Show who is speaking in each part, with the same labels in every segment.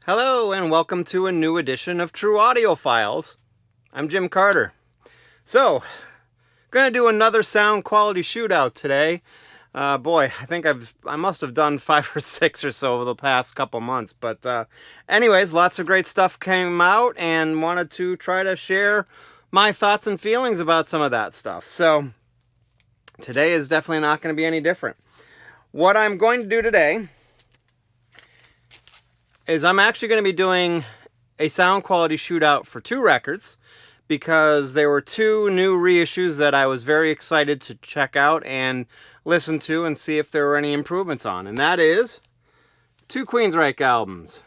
Speaker 1: Hello and welcome to a new edition of True Audio Files. I'm Jim Carter. So, gonna do another sound quality shootout today. Boy, I think I must have done 5 or 6 or so over the past couple months. But anyways, lots of great stuff came out and wanted to try to share my thoughts and feelings about some of that stuff. So, today is definitely not going to be any different. What I'm going to do today is I'm actually going to be doing a sound quality shootout for 2 records because there were 2 new reissues that I was very excited to check out and listen to and see if there were any improvements on. And that is 2 Queensrÿche albums.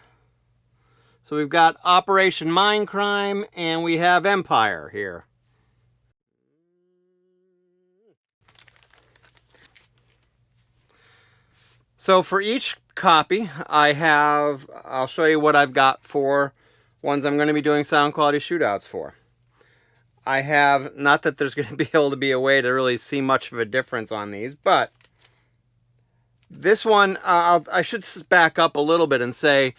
Speaker 1: So we've got Operation Mindcrime and we have Empire here. So for each copy, I'll show you what I've got for ones I'm going to be doing sound quality shootouts for. I have, not that there's going to be able to be a way to really see much of a difference on these, but this one, I should back up a little bit and say,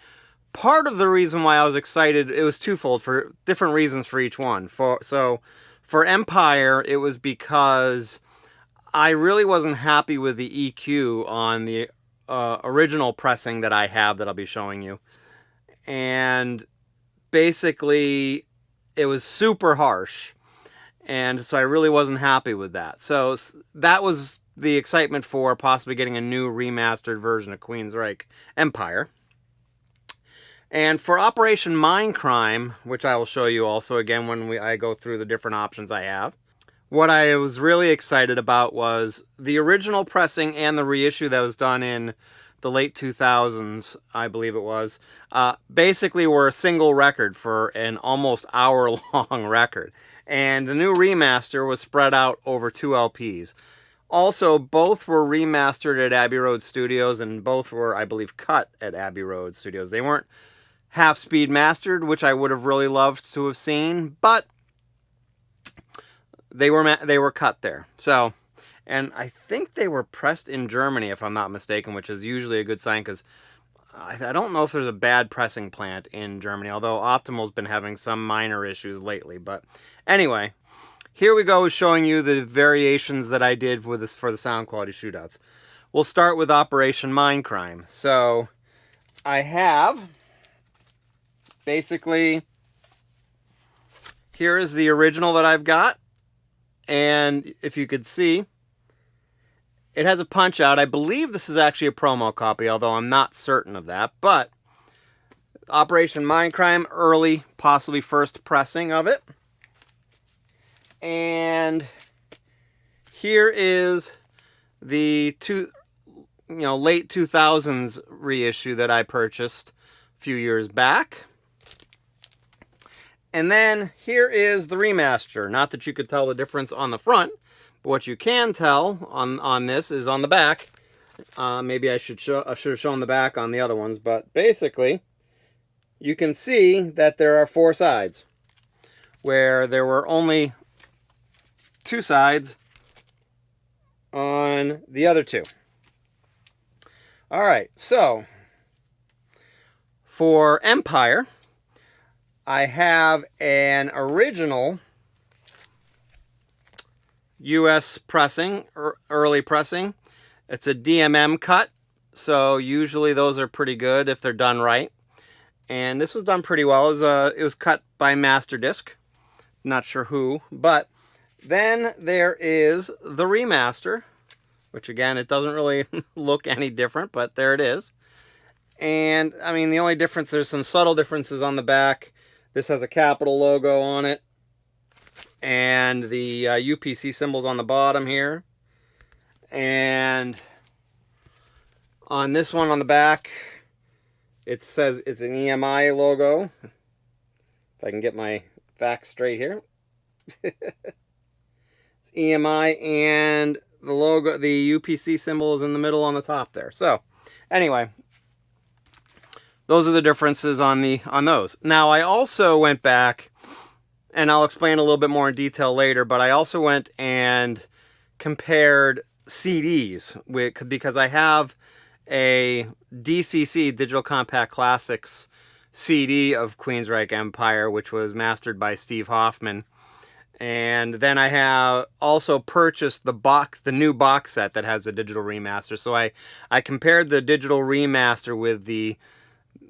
Speaker 1: part of the reason why I was excited, it was twofold, for different reasons for each one. So for Empire, it was because I really wasn't happy with the EQ on the original pressing that I have that I'll be showing you. And basically, it was super harsh. And so I really wasn't happy with that. So that was the excitement for possibly getting a new remastered version of Queensrÿche Empire. And for Operation Mindcrime, which I will show you also again when I go through the different options I have, what I was really excited about was the original pressing and the reissue that was done in the late 2000s, I believe it was, basically were a single record for an almost hour-long record. And the new remaster was spread out over 2 LPs. Also, both were remastered at Abbey Road Studios, and both were, I believe, cut at Abbey Road Studios. They weren't half-speed mastered, which I would have really loved to have seen, but they were cut there. So, and I think they were pressed in Germany, if I'm not mistaken, which is usually a good sign because I don't know if there's a bad pressing plant in Germany, although Optimal's been having some minor issues lately. But anyway, here we go showing you the variations that I did with this for the sound quality shootouts. We'll start with Operation Mindcrime. So I have basically, here is the original that I've got. And if you could see, it has a punch out. I believe this is actually a promo copy, although I'm not certain of that. But Operation Mindcrime, early, possibly first pressing of it. And here is the late 2000s reissue that I purchased a few years back. And then here is the remaster. Not that you could tell the difference on the front, but what you can tell on this is on the back. Maybe I should have shown the back on the other ones, but basically, you can see that there are 4 sides, where there were only 2 sides on the other 2. All right, so for Empire, I have an original US pressing, early pressing. It's a DMM cut, so usually those are pretty good if they're done right. And this was done pretty well. It was cut by Masterdisc. Not sure who, but then there is the remaster, which again, it doesn't really look any different, but there it is. And I mean, the only difference, there's some subtle differences on the back. This has a capital logo on it, and the UPC symbols on the bottom here. And on this one on the back, it says it's an EMI logo. If I can get my facts straight here. It's EMI, and the logo, the UPC symbol is in the middle on the top there. So, anyway, those are the differences on those. Now, I also went back, and I'll explain a little bit more in detail later, but I also went and compared CDs because I have a DCC, Digital Compact Classics CD of Queensrÿche Empire, which was mastered by Steve Hoffman. And then I have also purchased the new box set that has a digital remaster. So I compared the digital remaster with the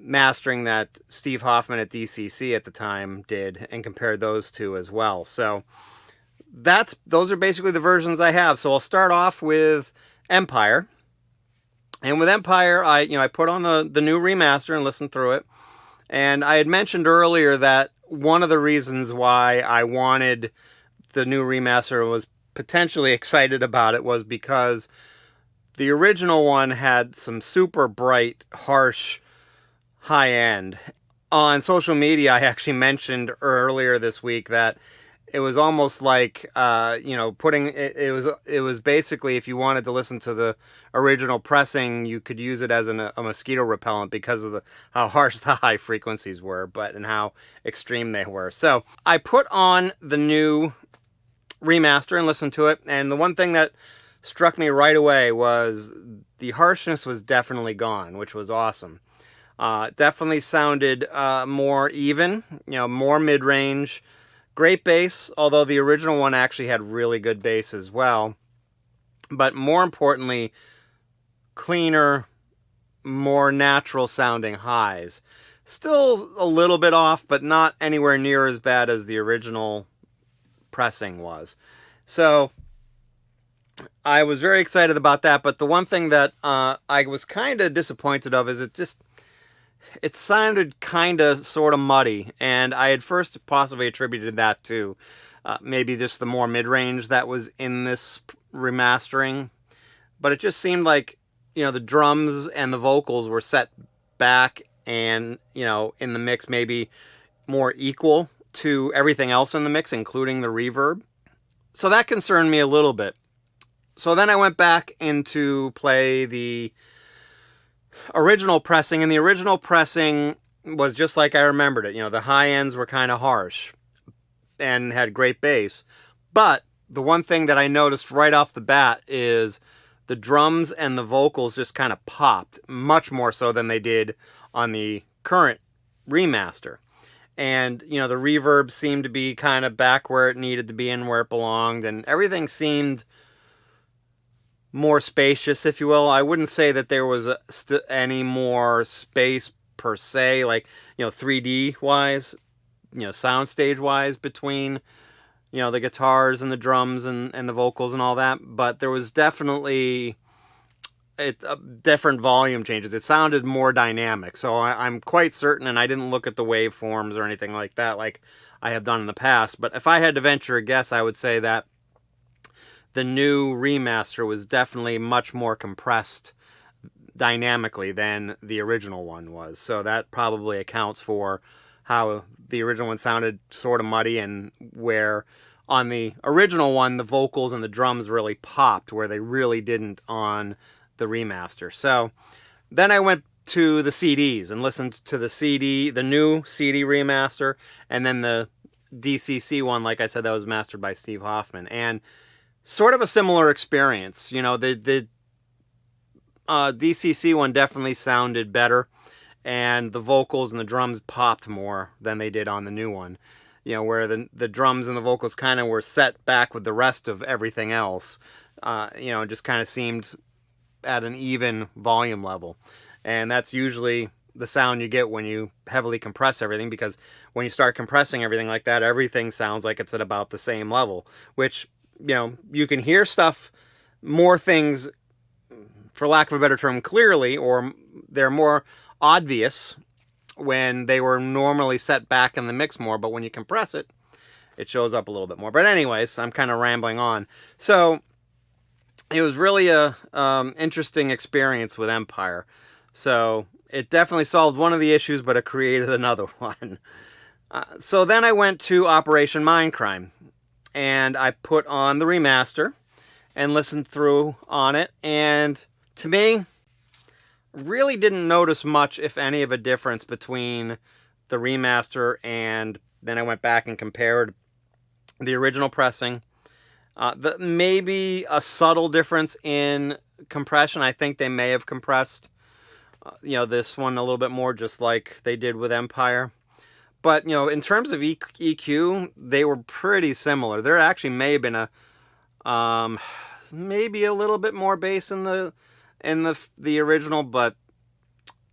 Speaker 1: mastering that Steve Hoffman at DCC at the time did, and compared those two as well. So those are basically the versions I have. So I'll start off with Empire. And with Empire, I put on the new remaster and listened through it. And I had mentioned earlier that one of the reasons why I wanted the new remaster and was potentially excited about it was because the original one had some super bright, harsh, high end. On social media, I actually mentioned earlier this week that it was almost like, putting it was basically, if you wanted to listen to the original pressing, you could use it as a mosquito repellent because of how harsh the high frequencies were, and how extreme they were. So I put on the new remaster and listened to it, and the one thing that struck me right away was the harshness was definitely gone, which was awesome. Definitely sounded more even, more mid-range. Great bass, although the original one actually had really good bass as well. But more importantly, cleaner, more natural sounding highs. Still a little bit off, but not anywhere near as bad as the original pressing was. So I was very excited about that. But the one thing that I was kind of disappointed of is it sounded kind of sort of muddy, and I had first possibly attributed that to maybe just the more mid-range that was in this remastering. But it just seemed like, the drums and the vocals were set back and, in the mix maybe more equal to everything else in the mix, including the reverb. So that concerned me a little bit. So then I went back into play the original pressing, and the original pressing was just like I remembered it. The high ends were kind of harsh and had great bass. But the one thing that I noticed right off the bat is the drums and the vocals just kind of popped, much more so than they did on the current remaster. And, the reverb seemed to be kind of back where it needed to be and where it belonged, and everything seemed more spacious, if you will. I wouldn't say that there was any more space per se, like, 3D wise, soundstage wise between, the guitars and the drums and the vocals and all that. But there was definitely different volume changes. It sounded more dynamic. So I'm quite certain, and I didn't look at the waveforms or anything like that like I have done in the past. But if I had to venture a guess, I would say that the new remaster was definitely much more compressed dynamically than the original one was. So that probably accounts for how the original one sounded sort of muddy, and where on the original one the vocals and the drums really popped where they really didn't on the remaster. So then I went to the CDs and listened to the new CD remaster, and then the DCC one, like I said, that was mastered by Steve Hoffman. And sort of a similar experience. The DCC one definitely sounded better, and the vocals and the drums popped more than they did on the new one. Where the drums and the vocals kind of were set back with the rest of everything else. Just kind of seemed at an even volume level. And that's usually the sound you get when you heavily compress everything, because when you start compressing everything like that, everything sounds like it's at about the same level, which, you can hear more things, for lack of a better term, clearly, or they're more obvious when they were normally set back in the mix more, but when you compress it, it shows up a little bit more. But anyways, I'm kind of rambling on. So it was really a interesting experience with Empire. So it definitely solved one of the issues, but it created another one. So then I went to Operation Mindcrime, and I put on the remaster and listened through on it. And to me, really didn't notice much, if any, of a difference between the remaster, and then I went back and compared the original pressing. Maybe a subtle difference in compression. I think they may have compressed This one a little bit more, just like they did with Empire. But, in terms of EQ, they were pretty similar. There actually may have been maybe a little bit more bass in the original, but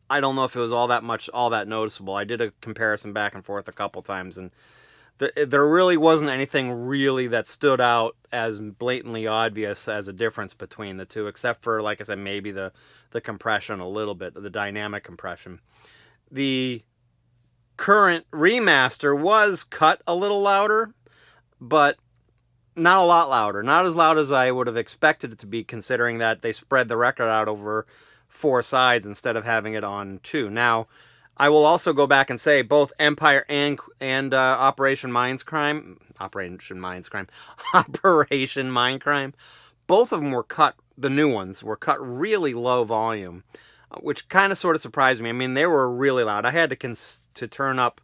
Speaker 1: I don't know if it was all that noticeable. I did a comparison back and forth a couple times, and there really wasn't anything really that stood out as blatantly obvious as a difference between the two, except for, like I said, maybe the compression a little bit, the dynamic compression. The current remaster was cut a little louder, but not a lot louder. Not as loud as I would have expected it to be, considering that they spread the record out over 4 sides instead of having it on 2. Now, I will also go back and say both Empire and Operation Mindcrime, both of them were cut. The new ones were cut really low volume, which kind of sort of surprised me. I mean, they were really loud. I had to turn up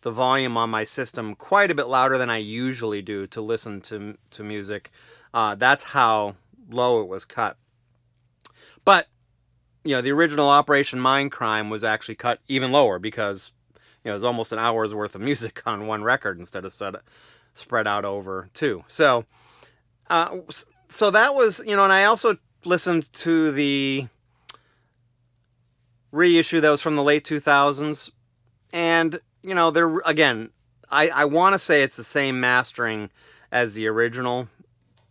Speaker 1: the volume on my system quite a bit louder than I usually do to listen to music. That's how low it was cut. But the original Operation Mindcrime was actually cut even lower because it was almost an hour's worth of music on one record instead of spread out over 2. So that was, and I also listened to the reissue that was from the late 2000s, and there again, I want to say it's the same mastering as the original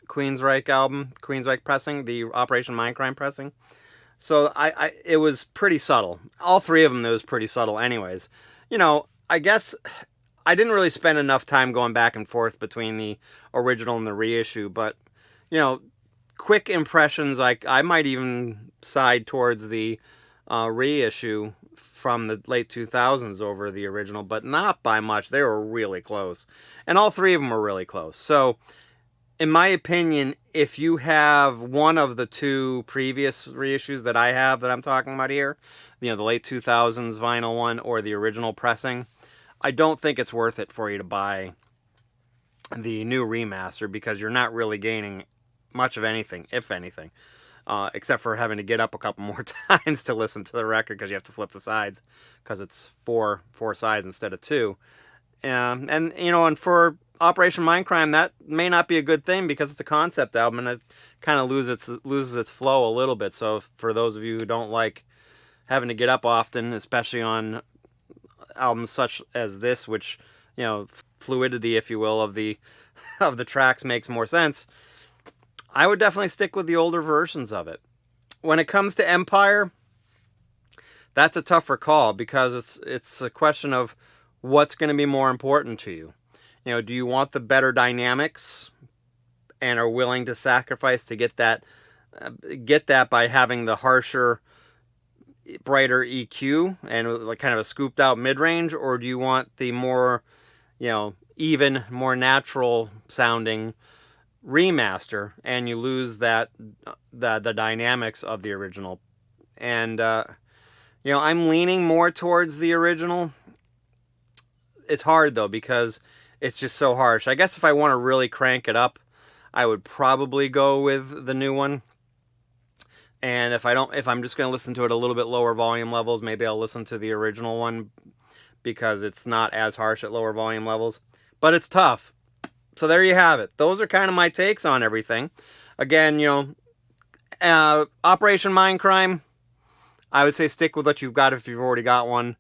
Speaker 1: Queensrÿche album, Queensrÿche pressing, the Operation Mindcrime pressing. So it was pretty subtle. All 3 of them, it was pretty subtle anyways. I guess I didn't really spend enough time going back and forth between the original and the reissue, but, quick impressions, I might even side towards the reissue from the late 2000s over the original, but not by much. They were really close. And all 3 of them were really close. So, in my opinion, if you have one of the 2 previous reissues that I have that I'm talking about here, the late 2000s vinyl one or the original pressing, I don't think it's worth it for you to buy the new remaster, because you're not really gaining much of anything, if anything, except for having to get up a couple more times to listen to the record because you have to flip the sides because it's four sides instead of 2. And for Operation Mindcrime, that may not be a good thing because it's a concept album and it kind of loses its flow a little bit. So for those of you who don't like having to get up often, especially on albums such as this, which fluidity, if you will, of the tracks makes more sense, I would definitely stick with the older versions of it. When it comes to Empire, that's a tougher call because it's a question of what's going to be more important to you. Do you want the better dynamics and are willing to sacrifice to get that by having the harsher, brighter EQ and like kind of a scooped out mid-range, or do you want the more, even, more natural sounding remaster and you lose the dynamics of the original? And I'm leaning more towards the original. It's hard though because it's just so harsh. I guess if I want to really crank it up, I would probably go with the new one. And if I'm just going to listen to it a little bit lower volume levels, maybe I'll listen to the original one because it's not as harsh at lower volume levels. But it's tough. So there you have it. Those are kind of my takes on everything. Again, Operation Mindcrime, I would say stick with what you've got if you've already got one.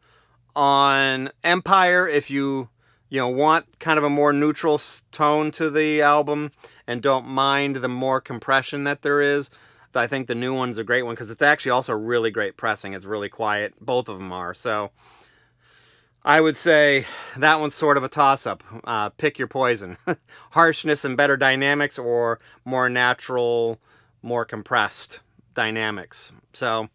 Speaker 1: On Empire, if you want kind of a more neutral tone to the album and don't mind the more compression that there is, I think the new one's a great one because it's actually also really great pressing. It's really quiet. Both of them are. So I would say that one's sort of a toss-up. Pick your poison. Harshness and better dynamics, or more natural, more compressed dynamics. So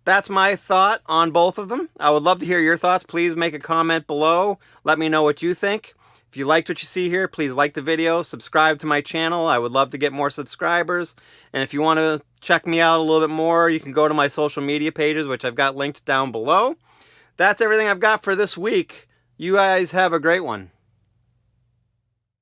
Speaker 1: that's my thought on both of them. I would love to hear your thoughts. Please make a comment below. Let me know what you think. If you liked what you see here, please like the video, subscribe to my channel. I would love to get more subscribers. And if you want to check me out a little bit more, you can go to my social media pages, which I've got linked down below. That's everything I've got for this week. You guys have a great one.